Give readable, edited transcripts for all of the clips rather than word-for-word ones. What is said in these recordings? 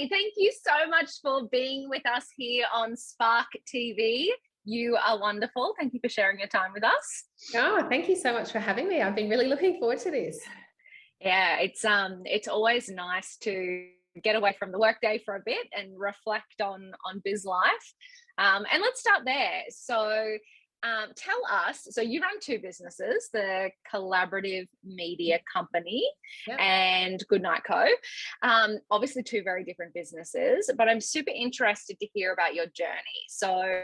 thank you so much for being with us here on Spark TV. You are wonderful. Thank you for sharing your time with us. Oh, thank you so much for having me. I've been really looking forward to this. Yeah, it's always nice to get away from the workday for a bit and reflect on biz life. And let's start there. So tell us, so you run two businesses, the Collaborative Media Company and Goodnight Co. Obviously two very different businesses, but I'm super interested to hear about your journey. So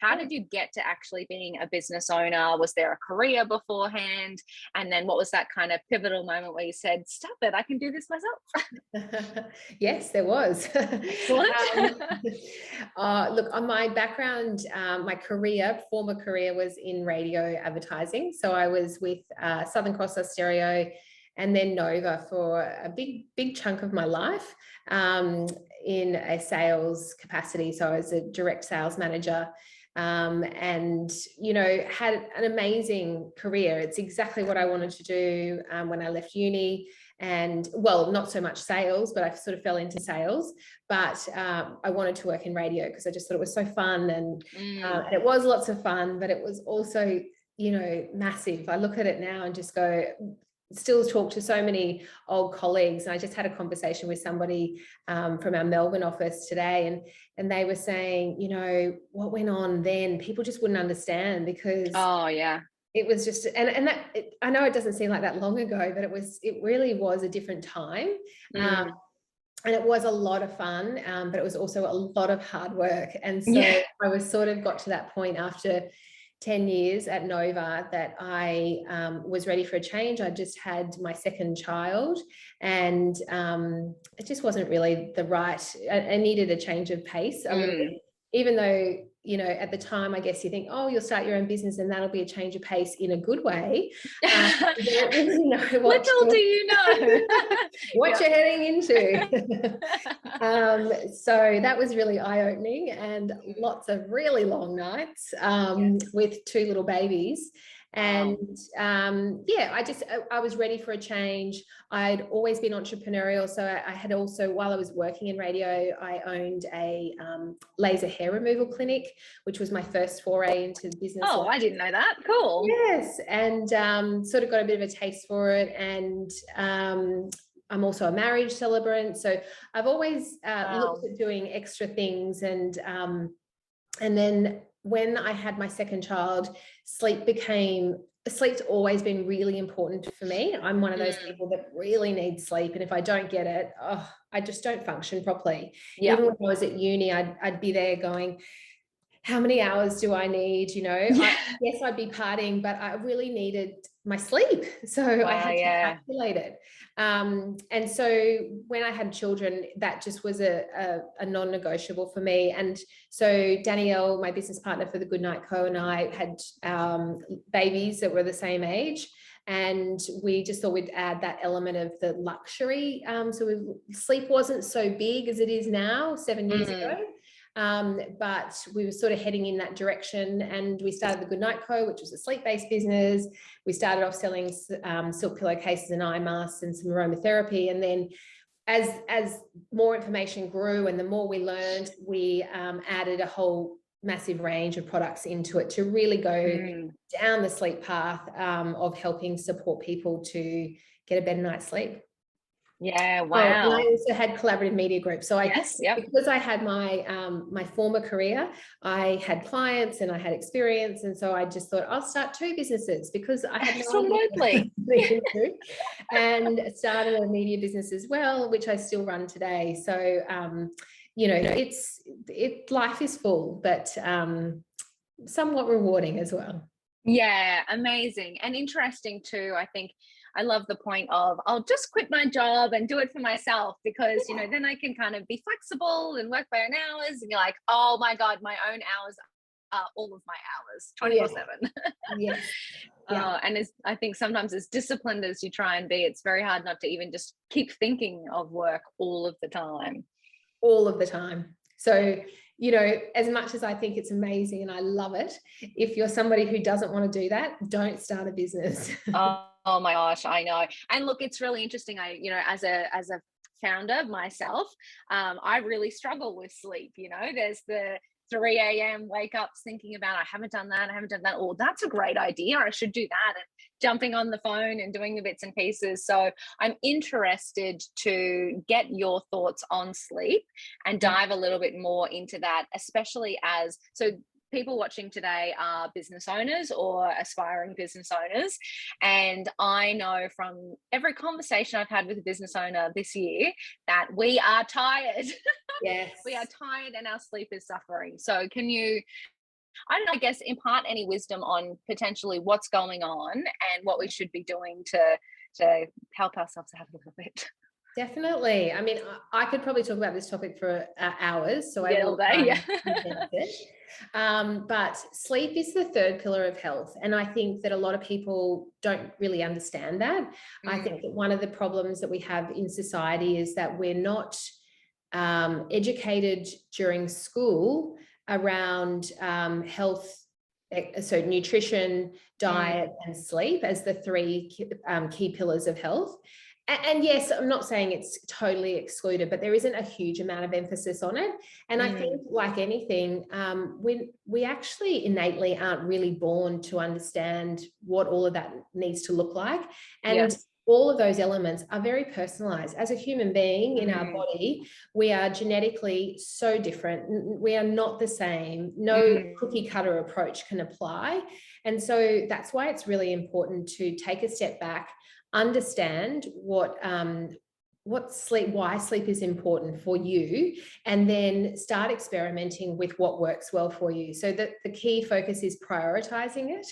how did you get to actually being a business owner? Was there a career beforehand? And then what was that kind of pivotal moment where you said, stop it, I can do this myself? Yes, there was. Excellent. Look, on my background, my former career was in radio advertising. So I was with Southern Cross Stereo and then Nova for a big chunk of my life in a sales capacity. So I was a direct sales manager and, had an amazing career. It's exactly what I wanted to do when I left uni. And well, not so much sales, but I sort of fell into sales, but I wanted to work in radio because I just thought it was so fun and it was lots of fun, but it was also, massive. I look at it now and just go, still talk to so many old colleagues. And I just had a conversation with somebody from our Melbourne office today, and they were saying, what went on then, people just wouldn't understand because it was just, and that I know it doesn't seem like that long ago, but it really was a different time. And it was a lot of fun, but it was also a lot of hard work. And so I was sort of got to that point after 10 years at Nova that I was ready for a change. I just had my second child and it just wasn't really I needed a change of pace a little bit, even though, at the time, I guess you think, oh, you'll start your own business and that'll be a change of pace in a good way. You don't really know Little do you know what you're heading into. So that was really eye-opening and lots of really long nights with two little babies. And I was ready for a change. I'd always been entrepreneurial. So I had also, while I was working in radio, I owned a laser hair removal clinic, which was my first foray into business. Oh, I didn't know that. Cool. Yes. And sort of got a bit of a taste for it. And I'm also a marriage celebrant. So I've always looked at doing extra things. And then when I had my second child, sleep's always been really important for me. I'm one of those people that really needs sleep. And if I don't get it, I just don't function properly. Even when I was at uni, I'd be there going, how many hours do I need? Yes, I'd be partying, but I really needed my sleep. So I had to calculate it. And so when I had children, that just was a non-negotiable for me. And so Danielle, my business partner for the Goodnight Co, and I had babies that were the same age. And we just thought we'd add that element of the luxury. So sleep wasn't so big as it is now, 7 years ago. But we were sort of heading in that direction, and we started the Goodnight Co, which was a sleep-based business. We started off selling silk pillowcases and eye masks and some aromatherapy. And then as more information grew and the more we learned, we added a whole massive range of products into it to really go down the sleep path of helping support people to get a better night's sleep. Yeah, wow. And I also had Collaborative Media Group. So because I had my former career, I had clients and I had experience. And so I just thought I'll start two businesses because I had and started a media business as well, which I still run today. So, life is full, but somewhat rewarding as well. Yeah, amazing. And interesting too, I think. I love the point of I'll just quit my job and do it for myself because, then I can kind of be flexible and work my own hours. And you're like, oh my God, my own hours are all of my hours, 24/7. And I think sometimes as disciplined as you try and be, it's very hard not to even just keep thinking of work all of the time. All of the time. So, as much as I think it's amazing and I love it, if you're somebody who doesn't want to do that, don't start a business. Oh my gosh, I know. And look, it's really interesting. As a founder myself, I really struggle with sleep. There's the 3 a.m. wake ups thinking about, I haven't done that. Oh, that's a great idea. I should do that. And jumping on the phone and doing the bits and pieces. So I'm interested to get your thoughts on sleep and dive a little bit more into that, especially so people watching today are business owners or aspiring business owners. And I know from every conversation I've had with a business owner this year that we are tired. Yes. We are tired and our sleep is suffering. So can you, I don't know, I guess, impart any wisdom on potentially what's going on and what we should be doing to help ourselves out a little bit? Definitely. I mean, I could probably talk about this topic for hours, so I will Yeah. condense it. But sleep is the third pillar of health, and I think that a lot of people don't really understand that. I think that one of the problems that we have in society is that we're not educated during school around health, so nutrition, diet, and sleep as the three key pillars of health. And yes, I'm not saying it's totally excluded, but there isn't a huge amount of emphasis on it. And I think, like anything, we actually innately aren't really born to understand what all of that needs to look like. And all of those elements are very personalized. As a human being in our body, we are genetically so different. We are not the same. No cookie cutter approach can apply. And so that's why it's really important to take a step back, understand why sleep is important for you, and then start experimenting with what works well for you. So that the key focus is prioritizing it,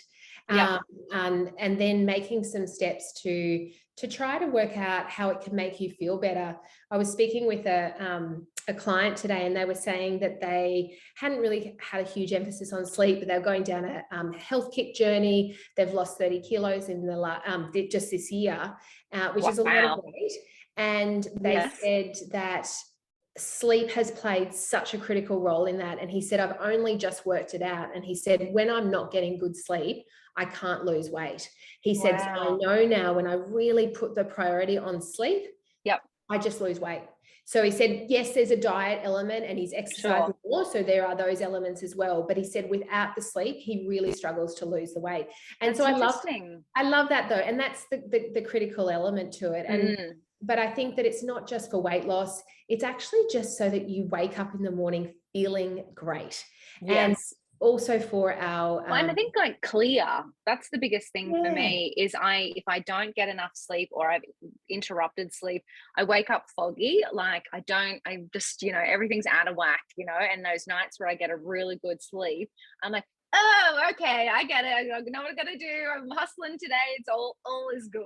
and then making some steps to try to work out how it can make you feel better. I was speaking with a client today, and they were saying that they hadn't really had a huge emphasis on sleep, but they're going down a health kick journey. They've lost 30 kilos in the just this year, which is a lot of weight. And they said that sleep has played such a critical role in that. And he said, I've only just worked it out. And he said, when I'm not getting good sleep, I can't lose weight. He said, so I know now when I really put the priority on sleep, I just lose weight. So he said, yes, there's a diet element and he's exercising more. So there are those elements as well. But he said without the sleep, he really struggles to lose the weight. And that's so I love that though. And that's the critical element to it. And but I think that it's not just for weight loss. It's actually just so that you wake up in the morning feeling great. And also for our and I think like clear, that's the biggest thing for me is if I don't get enough sleep or I've interrupted sleep, I wake up foggy. Like I just everything's out of whack, and those nights where I get a really good sleep, I'm like, oh, okay, I get it, I know what I gotta do, I'm hustling today, it's all is good.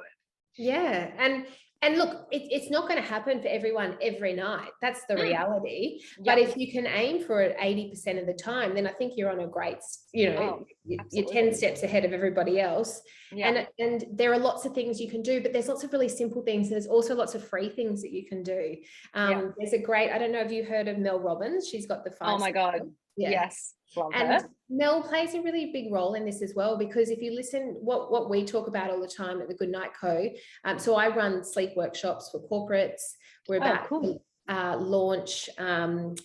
And look, it's not going to happen for everyone every night. That's the reality. But if you can aim for it 80% of the time, then I think you're on a great, you're 10 steps ahead of everybody else. And there are lots of things you can do, but there's lots of really simple things. There's also lots of free things that you can do. There's a great, I don't know if you heard of Mel Robbins. She's got the 5. Oh my God. Yes. Love her. Mel plays a really big role in this as well, because if you listen, what we talk about all the time at the Goodnight Co. So I run sleep workshops for corporates. We're about to launch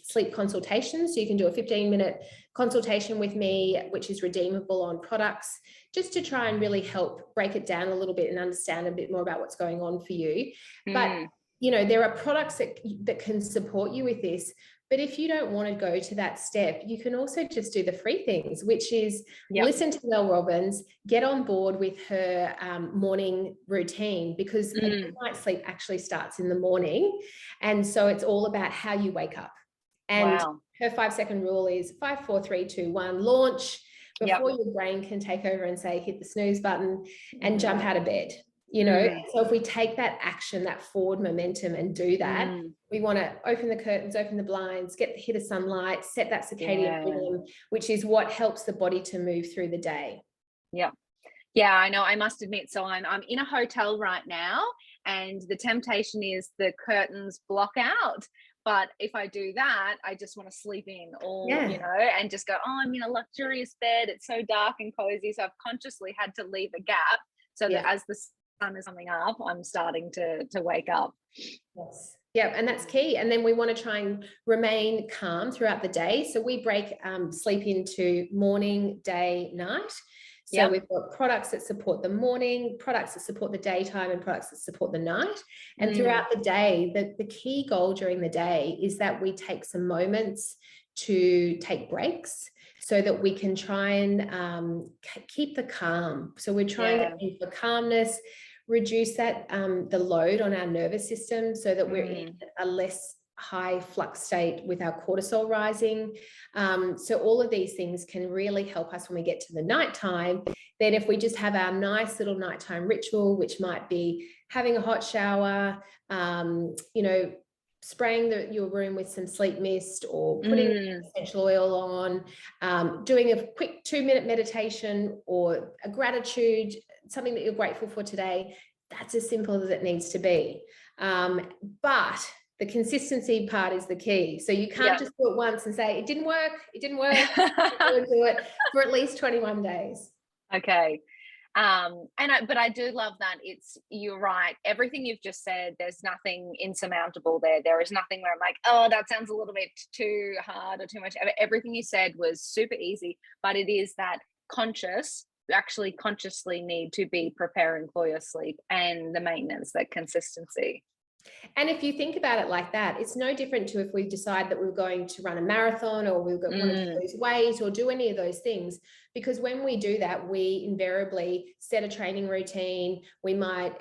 sleep consultations. So you can do a 15-minute consultation with me, which is redeemable on products, just to try and really help break it down a little bit and understand a bit more about what's going on for you. But there are products that can support you with this. But if you don't want to go to that step, you can also just do the free things, which is listen to Mel Robbins, get on board with her morning routine, because a good night's sleep actually starts in the morning. And so it's all about how you wake up. And her 5-second rule is 5, 4, 3, 2, 1, launch, before your brain can take over and say, hit the snooze button and jump out of bed. So if we take that action, that forward momentum, and do that, we want to open the curtains, open the blinds, get the hit of sunlight, set that circadian rhythm, which is what helps the body to move through the day. Yeah, I know. I must admit, so I'm in a hotel right now, and the temptation is the curtains block out. But if I do that, I just want to sleep in and just go, oh, I'm in a luxurious bed. It's so dark and cozy. So I've consciously had to leave a gap so that as the sun is coming up, I'm starting to wake up. Yeah, and that's key. And then we want to try and remain calm throughout the day. So we break sleep into morning, day, night. So we've got products that support the morning, products that support the daytime, and products that support the night. And throughout the day, the key goal during the day is that we take some moments to take breaks so that we can try and keep the calm. So we're trying to aim for calmness, reduce that the load on our nervous system so that we're in a less high flux state with our cortisol rising. So all of these things can really help us when we get to the nighttime. Then if we just have our nice little nighttime ritual, which might be having a hot shower, you know, spraying your room with some sleep mist, or putting essential oil on, doing a quick 2-minute meditation or a gratitude, something that you're grateful for today. That's as simple as it needs to be. But the consistency part is the key. So you can't just do it once and say, it didn't work. Do it for at least 21 days. Okay. But I do love that you're right. Everything you've just said, there's nothing insurmountable there. There is nothing where I'm like, oh, that sounds a little bit too hard or too much. Everything you said was super easy, but it is that you consciously need to be preparing for your sleep and the maintenance, that consistency. And if you think about it like that, it's no different to if we decide that we're going to run a marathon, or we're going to lose weight, or do any of those things. Because when we do that, we invariably set a training routine. We might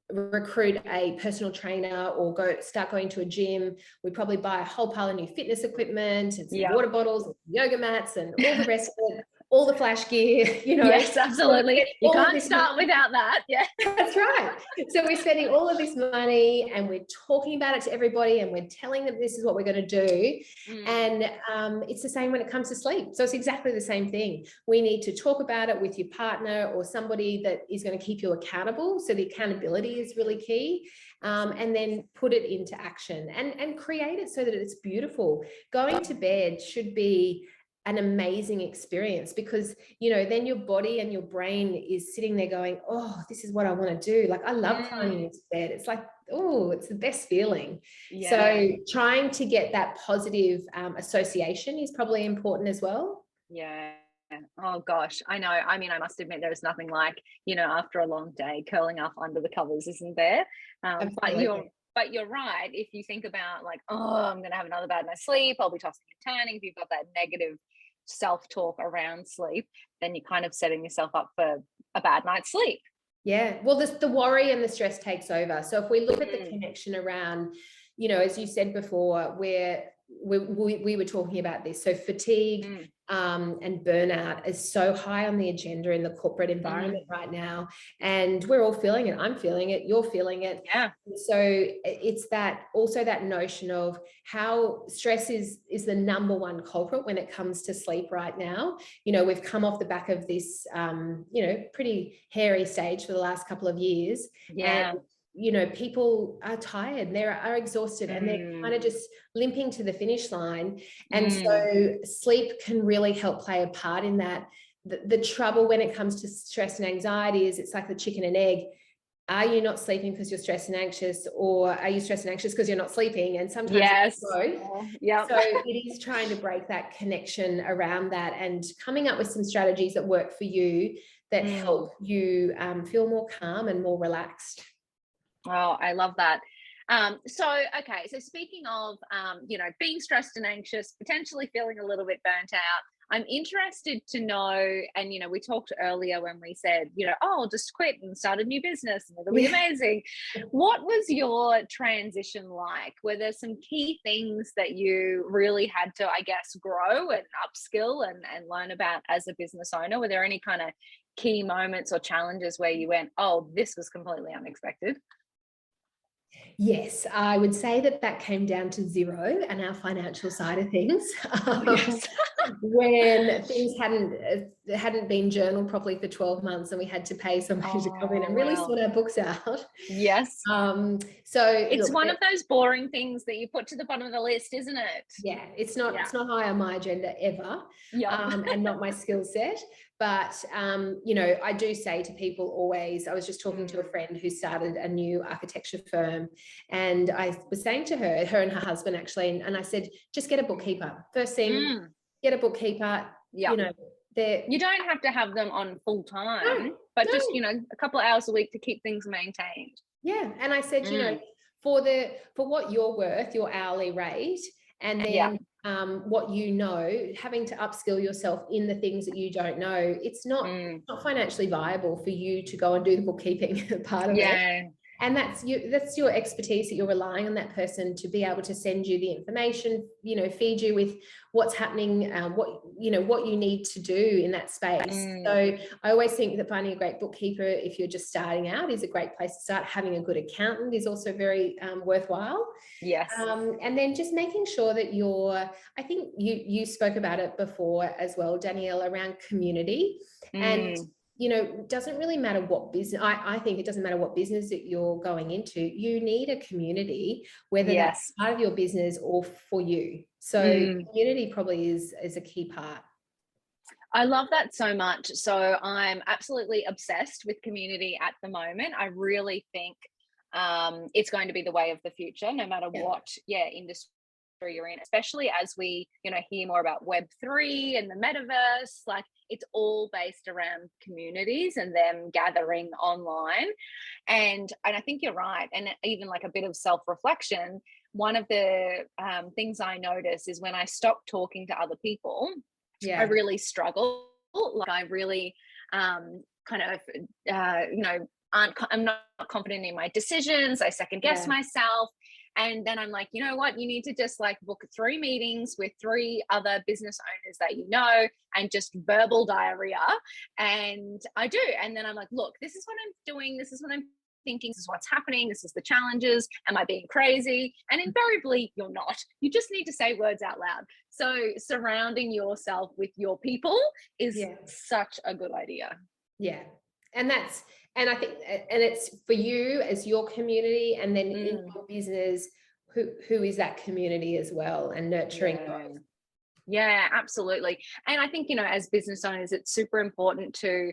recruit a personal trainer or start going to a gym. We probably buy a whole pile of new fitness equipment and some water bottles and yoga mats and all the rest of it. All the flash gear, you know. Yes, absolutely. You can't start without that. Yeah. That's right. So we're spending all of this money and we're talking about it to everybody and we're telling them this is what we're going to do. And it's the same when it comes to sleep. So it's exactly the same thing. We need to talk about it with your partner or somebody that is going to keep you accountable. So the accountability is really key. And then put it into action and create it so that it's beautiful. Going to bed should be an amazing experience, because, you know, then your body and your brain is sitting there going, oh, this is what I want to do. Like, I love climbing into bed. It's like, oh, it's the best feeling. So trying to get that positive association is probably important as well. Yeah. Oh gosh, I know. I mean, I must admit, there is nothing like, you know, after a long day, curling up under the covers, isn't there? But you're right. If you think about like, oh, I'm going to have another bad night's sleep, I'll be tossing and turning. If you've got that negative self-talk around sleep, then you're kind of setting yourself up for a bad night's sleep. Yeah. Well, the worry and the stress takes over. So if we look at the connection around, you know, as you said before, where we were talking about this. So fatigue and burnout is so high on the agenda in the corporate environment right now. And we're all feeling it. I'm feeling it. You're feeling it. Yeah. So it's that notion of how stress is the number one culprit when it comes to sleep right now. You know, we've come off the back of this, you know, pretty hairy stage for the last couple of years. Yeah. And you know, people are tired, they are exhausted, and they're kind of just limping to the finish line. And so sleep can really help play a part in that. The trouble when it comes to stress and anxiety is it's like the chicken and egg. Are you not sleeping because you're stressed and anxious, or are you stressed and anxious because you're not sleeping? And sometimes it's both. Yeah. So it is trying to break that connection around that and coming up with some strategies that work for you that help you feel more calm and more relaxed. Oh, I love that. So speaking of, you know, being stressed and anxious, potentially feeling a little bit burnt out, I'm interested to know, and, you know, we talked earlier when we said, you know, oh, I'll just quit and start a new business and it'll be amazing. What was your transition like? Were there some key things that you really had to, I guess, grow and upskill and learn about as a business owner? Were there any kind of key moments or challenges where you went, oh, this was completely unexpected? Yes, I would say that came down to zero and our financial side of things. When things hadn't been journaled properly for 12 months and we had to pay somebody to come in and really sort our books out. Yes. So it's one of those boring things that you put to the bottom of the list, isn't it? Yeah, it's not high on my agenda ever. And not my skill set. But, you know, I do say to people always, I was just talking to a friend who started a new architecture firm, and I was saying to her and her husband actually, and I said, just get a bookkeeper. First thing, get a bookkeeper. Yeah. You know, you don't have to have them on full time, but just, you know, a couple of hours a week to keep things maintained. Yeah. And I said, you know, for what you're worth, your hourly rate, and then what you know, having to upskill yourself in the things that you don't know, it's not financially viable for you to go and do the bookkeeping part of it. And that's your expertise, that you're relying on that person to be able to send you the information, you know, feed you with what's happening, what you need to do in that space. So I always think that finding a great bookkeeper, if you're just starting out, is a great place to start. Having a good accountant is also very worthwhile. Yes. And then just making sure that I think you spoke about it before as well, Danielle, around community. And you know, it doesn't really matter what business, I think it doesn't matter what business that you're going into, you need a community, whether that's part of your business or for you. So community probably is a key part. I love that so much. So I'm absolutely obsessed with community at the moment. I really think it's going to be the way of the future, no matter what industry you're in, especially as we, you know, hear more about Web3 and the metaverse. Like, it's all based around communities and them gathering online. And I think you're right. And even like a bit of self-reflection, one of the things I notice is when I stop talking to other people, I really struggle. Like, I really you know, I'm not confident in my decisions. I second guess myself. And then I'm like, you know what? You need to just like book 3 meetings with 3 other business owners that you know, and just verbal diarrhea. And I do. And then I'm like, look, this is what I'm doing. This is what I'm thinking. This is what's happening. This is the challenges. Am I being crazy? And invariably, you're not. You just need to say words out loud. So surrounding yourself with your people is such a good idea. Yeah. And I think, and it's for you as your community, and then in your business, who is that community as well, and nurturing those. Yeah, absolutely. And I think, you know, as business owners, it's super important to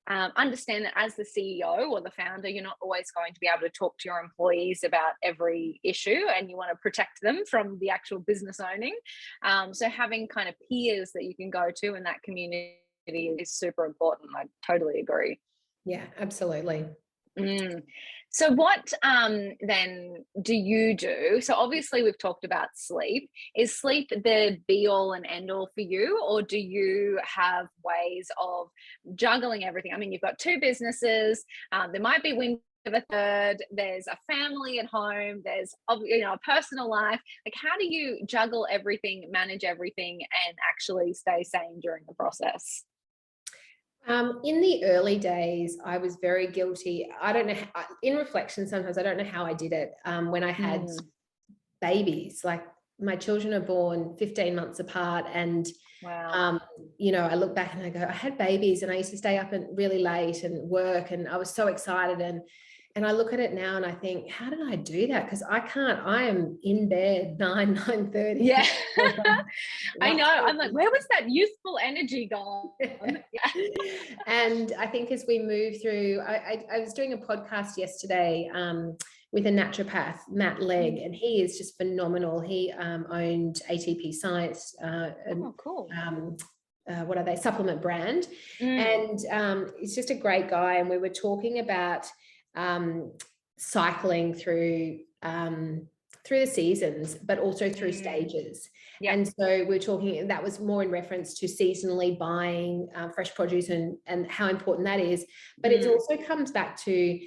understand that as the CEO or the founder, you're not always going to be able to talk to your employees about every issue, and you want to protect them from the actual business owning. So having kind of peers that you can go to in that community is super important. I totally agree. Yeah, absolutely. So what then do you do? So obviously we've talked about sleep. Is sleep the be all and end all for you, or do you have ways of juggling everything? I mean, you've got 2 businesses. There might be wind of a third. There's a family at home. There's, you know, a personal life. Like, how do you juggle everything, manage everything, and actually stay sane during the process? In the early days, I was very guilty. I don't know, in reflection, sometimes I don't know how I did it. When I had babies, like my children are born 15 months apart, and you know, I look back and I go, I had babies and I used to stay up and really late and work, and I was so excited, and I look at it now and I think, how did I do that? Because I am in bed 9:30. Yeah. I know. I'm like, where was that youthful energy gone? And I think as we move through, I was doing a podcast yesterday with a naturopath, Matt Legg, and he is just phenomenal. He owned ATP Science. Cool. What are they? Supplement brand. And he's just a great guy. And we were talking about cycling through the seasons, but also through stages. And so we're talking, that was more in reference to seasonally buying fresh produce and how important that is. But it also comes back to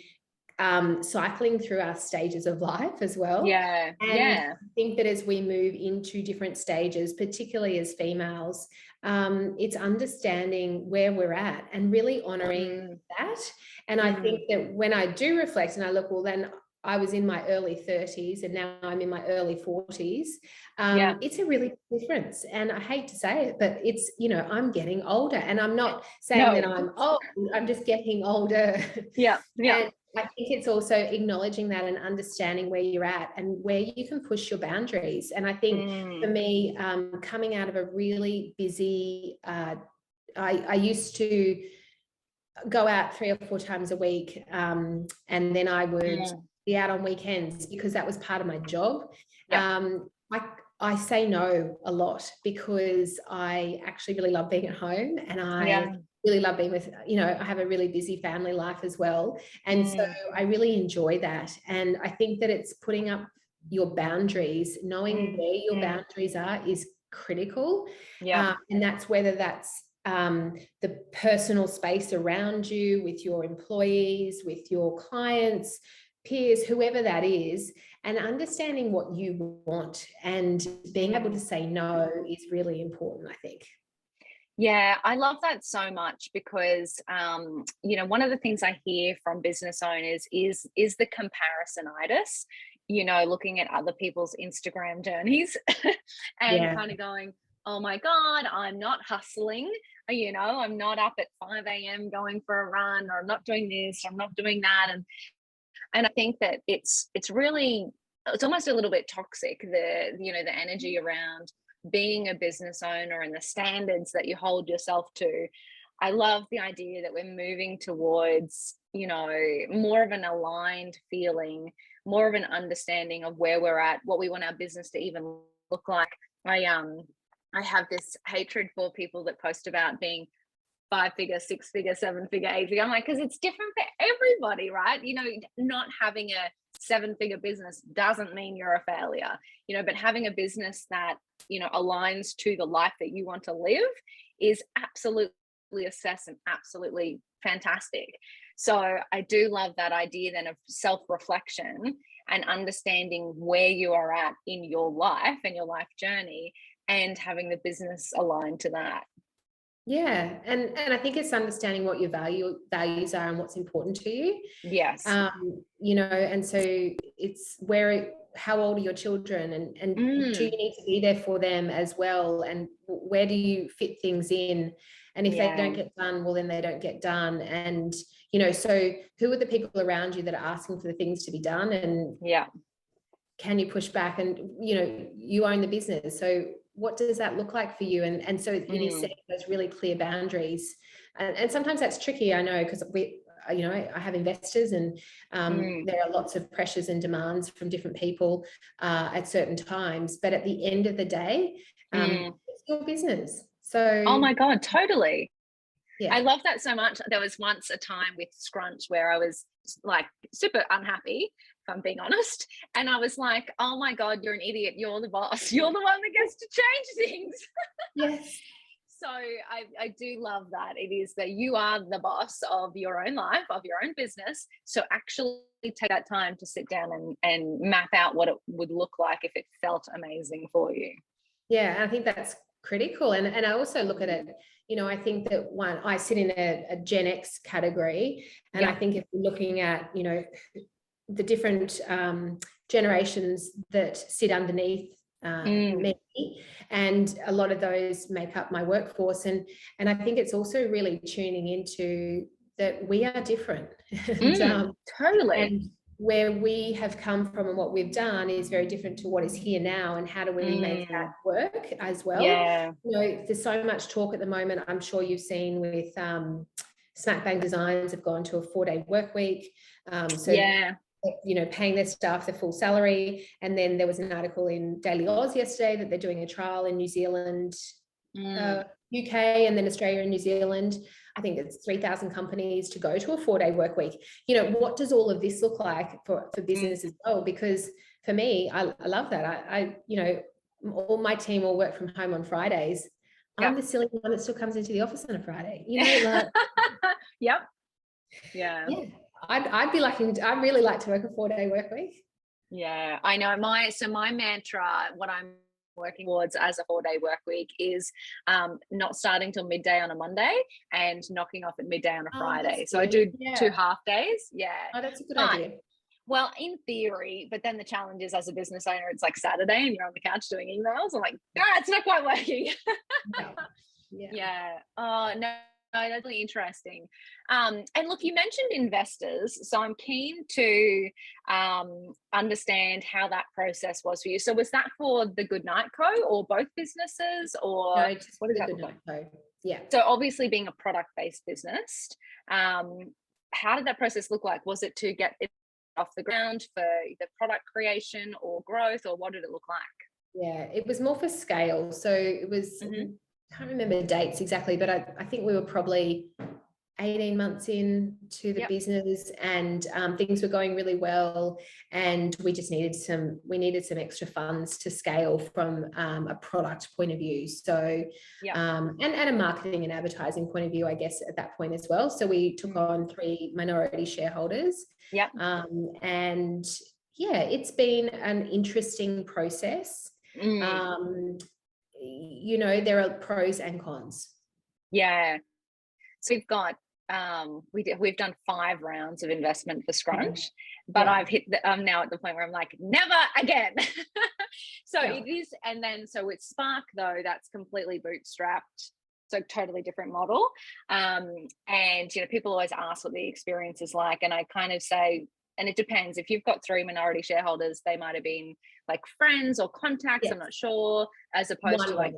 cycling through our stages of life as well. And I think that as we move into different stages, particularly as females, it's understanding where we're at and really honoring that. And I think that when I do reflect and I look, well, then I was in my early 30s and now I'm in my early 40s. It's a really big difference. And I hate to say it, but it's, you know, I'm getting older, and I'm not saying that I'm old, I'm just getting older. And I think it's also acknowledging that and understanding where you're at and where you can push your boundaries. And I think for me, coming out of a really busy I used to go out 3 or 4 times a week, and then I would be out on weekends because that was part of my job. I say no a lot because I actually really love being at home, and I really love being with, I have a really busy family life as well. And so I really enjoy that. And I think that it's putting up your boundaries, knowing where your boundaries are is critical. And that's whether that's the personal space around you, with your employees, with your clients, peers, whoever that is, and understanding what you want and being able to say no is really important, I think. Yeah, I love that so much because, one of the things I hear from business owners is the comparisonitis, looking at other people's Instagram journeys and kind of going, oh my God, I'm not hustling, I'm not up at 5 a.m. going for a run, or I'm not doing this, or I'm not doing that. And I think that it's almost a little bit toxic, the energy around being a business owner and the standards that you hold yourself to. I love the idea that we're moving towards, more of an aligned feeling, more of an understanding of where we're at, what we want our business to even look like. I have this hatred for people that post about being 5-figure, 6-figure, 7-figure, 8-figure. I'm like, because it's different for everybody, right? Not having a 7-figure business doesn't mean you're a failure, but having a business that, aligns to the life that you want to live is absolutely assessed and absolutely fantastic. So I do love that idea then of self-reflection and understanding where you are at in your life and your life journey, and having the business aligned to that. Yeah. And I think it's understanding what your values are and what's important to you. Yes. And so it's how old are your children, and do you need to be there for them as well? And where do you fit things in? And if they don't get done, well, then they don't get done. And, so who are the people around you that are asking for the things to be done? And can you push back? And, you own the business. So what does that look like for you? And so it is setting those really clear boundaries. And sometimes that's tricky, I know, because I have investors, and there are lots of pressures and demands from different people at certain times. But at the end of the day, it's your business. So, oh my God, totally. Yeah. I love that so much. There was once a time with Scrunch where I was like super unhappy, if I'm being honest. And I was like, oh my God, you're an idiot. You're the boss. You're the one that gets to change things. Yes. So I do love that. It is that you are the boss of your own life, of your own business. So actually take that time to sit down and map out what it would look like if it felt amazing for you. Yeah, I think that's critical. And I also look at it, I think that I sit in a Gen X category. And I think if we're looking at, the different generations that sit underneath me, and a lot of those make up my workforce. And I think it's also really tuning into that we are different. Totally. And where we have come from and what we've done is very different to what is here now, and how do we make that work as well. There's so much talk at the moment, I'm sure you've seen, with Smack Bang Designs have gone to a 4-day work week, paying their staff their full salary. And then there was an article in Daily Oz yesterday that they're doing a trial in New Zealand, UK, and then Australia and New Zealand. I think it's 3,000 companies to go to a 4-day work week. What does all of this look like for business as well? Because for me, I love that. All my team all work from home on Fridays. I'm the silly one that still comes into the office on a Friday. Yeah. I'd really like to work a 4-day work week. Yeah, I know. My mantra, what I'm working towards as a 4-day work week, is not starting till midday on a Monday and knocking off at midday on a Friday. So I do 2 half days. Yeah. Oh, that's a good idea. Well, in theory, but then the challenge is, as a business owner, it's like Saturday and you're on the couch doing emails. I'm like, it's not quite working. Oh, no. That's really interesting. And look, you mentioned investors, so I'm keen to understand how that process was for you. So was that for the Goodnight Co, or both businesses, or no, what does that look like? Yeah. So obviously being a product-based business, how did that process look like? Was it to get it off the ground for the product creation or growth, or what did it look like? Yeah, it was more for scale. So it was, I can't remember dates exactly, but I think we were probably 18 months into the business, and things were going really well, and we just needed some extra funds to scale from a product point of view. So and a marketing and advertising point of view, I guess, at that point as well. So we took on 3 minority shareholders. And yeah, it's been an interesting process. You know, there are pros and cons. Yeah. So we've got we've done 5 rounds of investment for Scrunch, but I'm now at the point where I'm like, never again. So it is, and then so with Spark though, that's completely bootstrapped, so totally different model. And you know, people always ask what the experience is like, and I kind of say, and it depends. If you've got 3 minority shareholders, they might have been like friends or contacts, I'm not sure, as opposed to like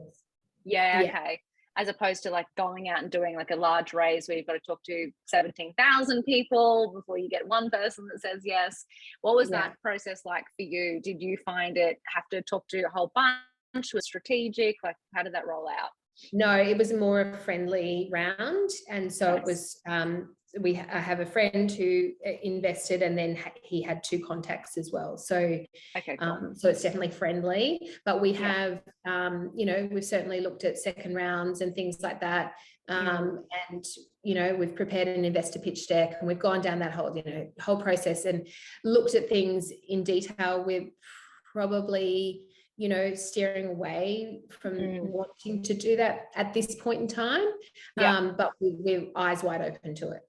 okay, as opposed to like going out and doing like a large raise where you've got to talk to 17,000 people before you get one person that says yes. What was that process like for you? Did you find it have to talk to a whole bunch? Was strategic? Like, how did that roll out? No, it was more a friendly round. And so it was, I have a friend who invested, and then he had 2 contacts as well. So, so it's definitely friendly, but we have, you know, we've certainly looked at second rounds and things like that. And, you know, we've prepared an investor pitch deck, and we've gone down that whole, you know, whole process and looked at things in detail. We're probably, you know, steering away from wanting to do that at this point in time. But we're eyes wide open to it.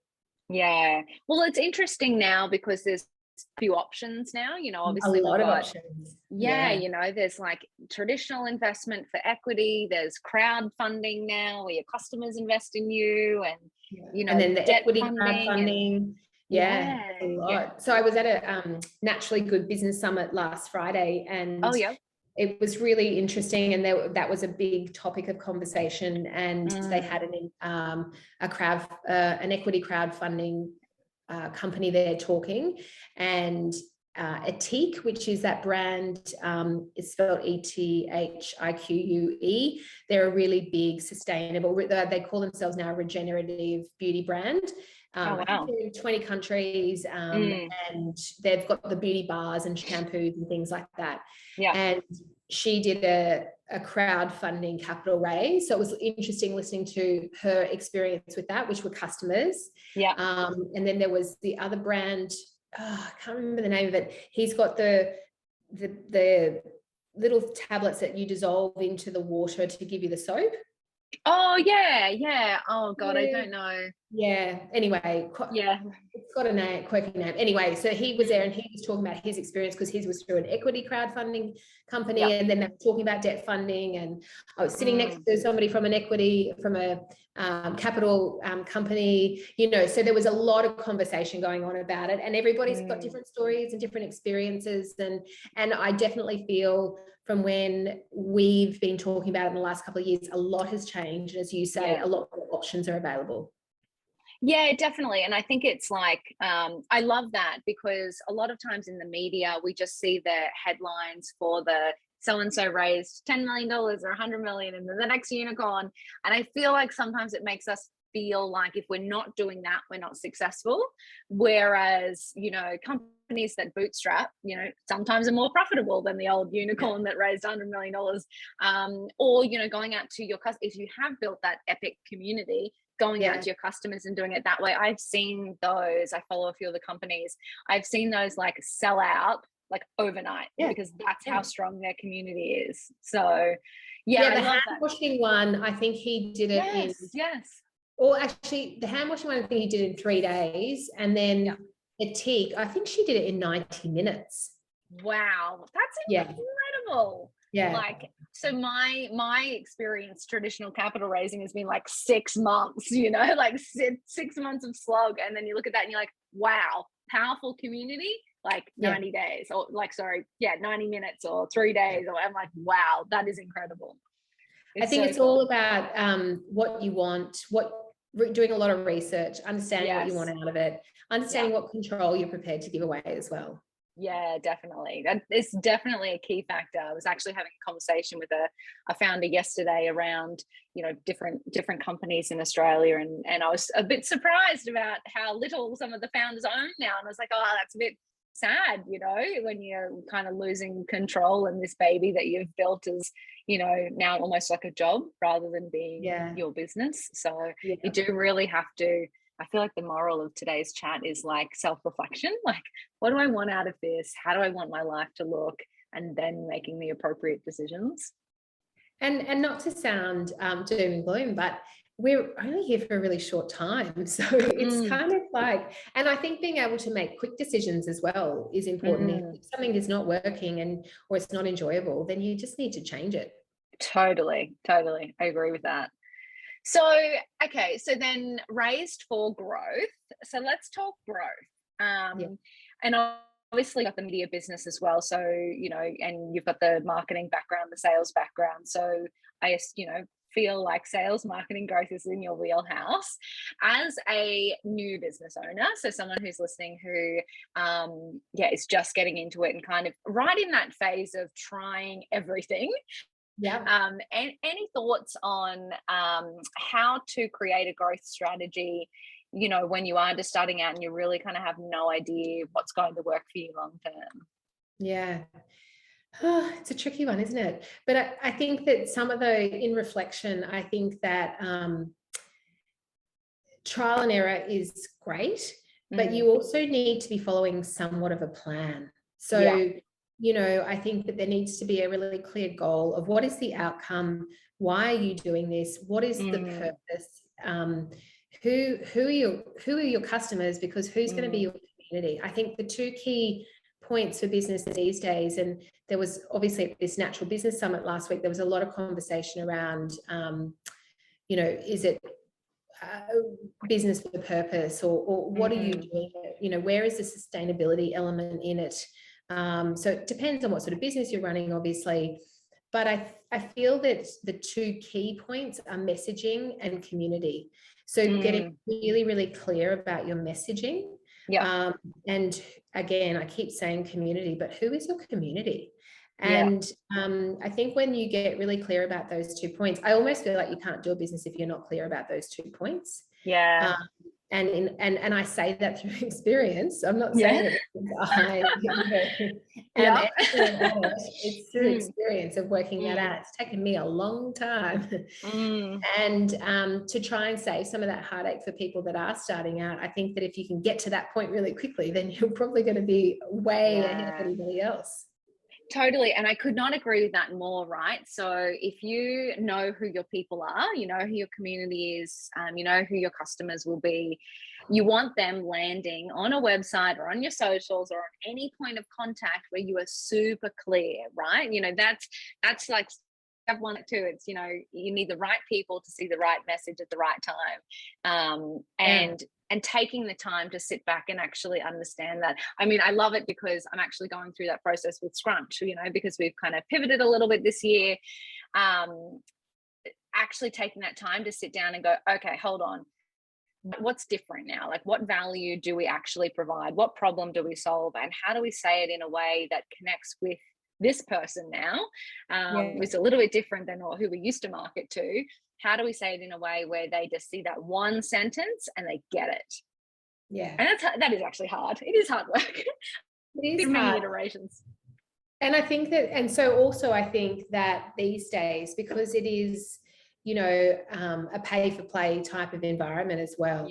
Yeah. Well, it's interesting now because there's a few options now, you know, obviously a lot of options. You know, there's like traditional investment for equity, there's crowdfunding now where your customers invest in you, and you know, and then the debt equity funding crowdfunding. A lot. So I was at a Naturally Good Business Summit last Friday, and it was really interesting, and that was a big topic of conversation. And they had an equity crowdfunding company there talking, and Etique, which is that brand, is spelled ETHIQUE. They're a really big sustainable. They call themselves now a regenerative beauty brand. I think they're in 20 countries, and they've got the beauty bars and shampoos and things like that. And she did a crowdfunding capital raise. So it was interesting listening to her experience with that, which were customers. And then there was the other brand, I can't remember the name of it. He's got the little tablets that you dissolve into the water to give you the soap. Oh yeah. Oh God, I don't know. Anyway, it's got a quirky name. Anyway, so he was there, and he was talking about his experience because his was through an equity crowdfunding company, and then they were talking about debt funding. And I was sitting next to somebody from a capital company, you know, so there was a lot of conversation going on about it, and everybody's got different stories and different experiences. And I definitely feel from when we've been talking about it in the last couple of years, a lot has changed. As you say, a lot more options are available. Yeah, definitely. And I think it's like, I love that, because a lot of times in the media, we just see the headlines for the so-and-so raised $10 million or 100 million and then the next unicorn. And I feel like sometimes it makes us feel like if we're not doing that, we're not successful. Whereas, you know, companies that bootstrap, you know, sometimes are more profitable than the old unicorn that raised $100 million. Or, you know, going out to your customers, if you have built that epic community, going out to your customers and doing it that way. I've seen those. I follow a few of the companies. I've seen those like sell out like overnight because that's how strong their community is. So the hand washing one, I think he did it or actually the hand washing one, I think he did in 3 days. And then Etique, I think she did it in 90 minutes. Wow, that's incredible. Like, so my experience, traditional capital raising has been like 6 months, you know, like 6 months of slog. And then you look at that and you're like, wow, powerful community, like 90 days or 90 minutes or 3 days. Or I'm like, wow, that is incredible. I think it's all about what you want, doing a lot of research, understanding what you want out of it, understanding what control you're prepared to give away as well. Yeah, definitely. That is definitely a key factor. I was actually having a conversation with a founder yesterday around, different companies in Australia, and I was a bit surprised about how little some of the founders own now. And I was like, oh, that's a bit sad, when you're kind of losing control, and this baby that you've built is, now almost like a job rather than being your business. So you do really have to. I feel like the moral of today's chat is like self-reflection. Like, what do I want out of this? How do I want my life to look? And then making the appropriate decisions. And not to sound doom and gloom, but we're only here for a really short time. So it's kind of like, and I think being able to make quick decisions as well is important. If something is not working or it's not enjoyable, then you just need to change it. Totally. I agree with that. So, okay, so then raised for growth. So let's talk growth. And obviously got the media business as well. So, and you've got the marketing background, the sales background. So I, feel like sales, marketing, growth is in your wheelhouse. As a new business owner, so someone who's listening who, is just getting into it and kind of right in that phase of trying everything. And any thoughts on how to create a growth strategy, when you are just starting out and you really kind of have no idea what's going to work for you long term? Yeah. It's a tricky one, isn't it? But I think that in reflection, I think that trial and error is great, but you also need to be following somewhat of a plan. So I think that there needs to be a really clear goal of what is the outcome, why are you doing this, what is the purpose, who are your customers, because who's going to be your community. I think the two key points for business these days, and there was obviously at this Natural Business Summit last week, there was a lot of conversation around, is it business with a purpose, or what are you doing? Where is the sustainability element in it? So it depends on what sort of business you're running, obviously. But I feel that the two key points are messaging and community. So getting really, really clear about your messaging. And again, I keep saying community, but who is your community? And I think when you get really clear about those 2 points, I almost feel like you can't do a business if you're not clear about those 2 points. And I say that through experience. I'm not saying it it's through experience of working that out. It's taken me a long time. And to try and save some of that heartache for people that are starting out, I think that if you can get to that point really quickly, then you're probably going to be way ahead of anybody else. Totally. And I could not agree with that more, right? So if you know who your people are, you know who your community is, you know who your customers will be, you want them landing on a website or on your socials or on any point of contact where you are super clear, right? That's like step 1 or 2. It's, you need the right people to see the right message at the right time. And taking the time to sit back and actually understand that. I mean, I love it because I'm actually going through that process with Scrunch, because we've kind of pivoted a little bit this year. Actually taking that time to sit down and go, okay, hold on. What's different now? Like, what value do we actually provide? What problem do we solve? And how do we say it in a way that connects with this person now? It's a little bit different than who we used to market to. How do we say it in a way where they just see that one sentence and they get it? And that is actually hard. It is hard work. It is many iterations. And I think that, and so also I think that these days, because it is, a pay for play type of environment as well.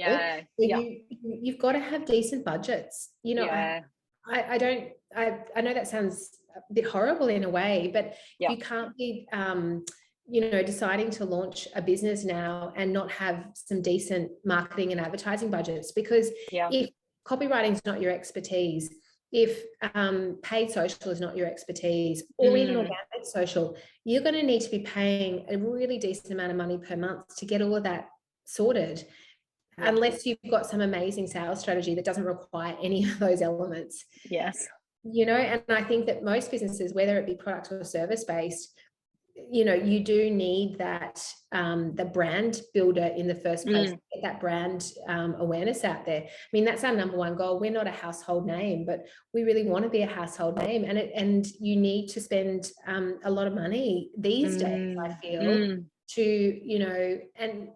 You've got to have decent budgets. I know that sounds a bit horrible in a way, but you can't be deciding to launch a business now and not have some decent marketing and advertising budgets, because if copywriting is not your expertise, if paid social is not your expertise, or even organic social, you're going to need to be paying a really decent amount of money per month to get all of that sorted, unless you've got some amazing sales strategy that doesn't require any of those elements. And I think that most businesses, whether it be product or service based, you know, you do need that, the brand builder in the first place, get that brand awareness out there. I mean, that's our number one goal. We're not a household name, but we really want to be a household name. And you need to spend a lot of money these days, I feel, to, you know, and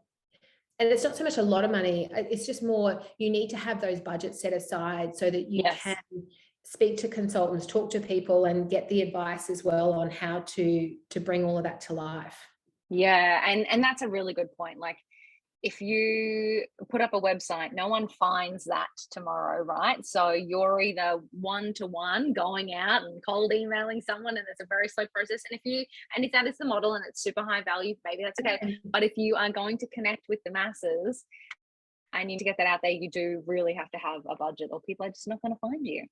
it's not so much a lot of money, it's just more, you need to have those budgets set aside so that you can speak to consultants, talk to people, and get the advice as well on how to bring all of that to life. Yeah, and that's a really good point. Like, if you put up a website, no one finds that tomorrow, right? So you're either one-to-one going out and cold emailing someone, and it's a very slow process. And if that is the model and it's super high value, maybe that's okay. But if you are going to connect with the masses and you need to get that out there, you do really have to have a budget, or people are just not going to find you.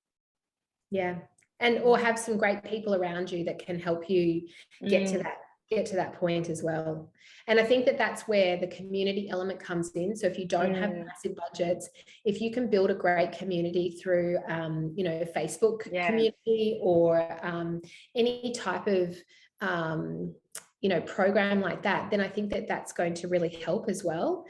Yeah. And or have some great people around you that can help you get to that point as well. And I think that that's where the community element comes in. So if you don't have massive budgets, if you can build a great community through you know, Facebook community, or any type of you know, program like that, then I think that that's going to really help as well.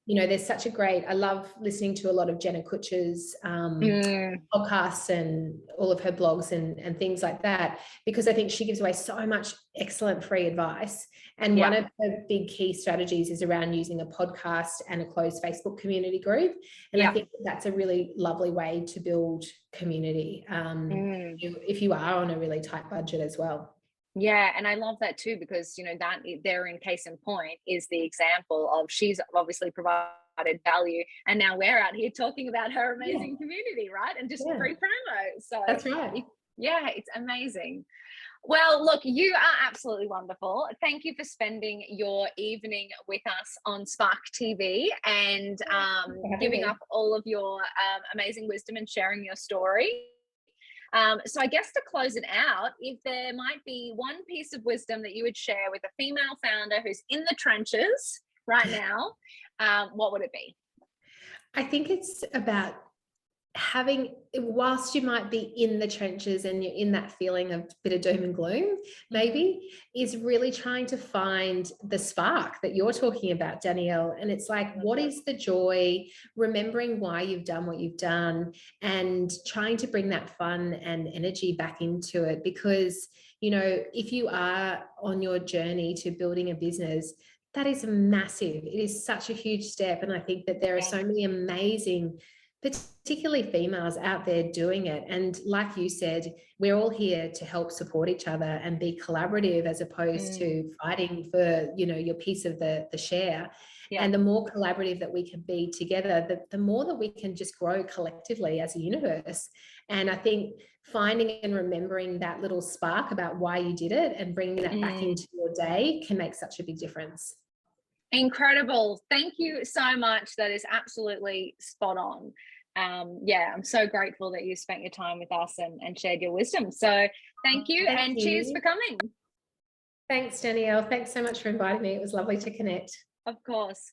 You know, there's such a great, I love listening to a lot of Jenna Kutcher's podcasts and all of her blogs and things like that, because I think she gives away so much excellent free advice. And one of her big key strategies is around using a podcast and a closed Facebook community group. And I think that's a really lovely way to build community if you are on a really tight budget as well. Yeah, and I love that too, because, you know, that there, in case in point, is the example of, she's obviously provided value, and now we're out here talking about her amazing community, right? And just free promo. So that's right. Yeah, it's amazing. Well, look, you are absolutely wonderful. Thank you for spending your evening with us on Spark TV and giving up all of your amazing wisdom and sharing your story. So I guess to close it out, if there might be one piece of wisdom that you would share with a female founder who's in the trenches right now, what would it be? I think it's about having, whilst you might be in the trenches and you're in that feeling of a bit of doom and gloom, maybe, is really trying to find the spark that you're talking about, Danielle. And it's like, what is the joy? Remembering why you've done what you've done, and trying to bring that fun and energy back into it. Because, you know, if you are on your journey to building a business, that is massive. It is such a huge step. And I think that there are so many amazing, particularly females out there doing it. And like you said, we're all here to help support each other and be collaborative, as opposed to fighting for, you know, your piece of the share. And the more collaborative that we can be together, the more that we can just grow collectively as a universe. And I think finding and remembering that little spark about why you did it and bringing that back into your day can make such a big difference. Incredible. Thank you so much. That is absolutely spot on. I'm so grateful that you spent your time with us and shared your wisdom. So thank you. Cheers for coming. Thanks, Danielle. Thanks so much for inviting me. It was lovely to connect. Of course.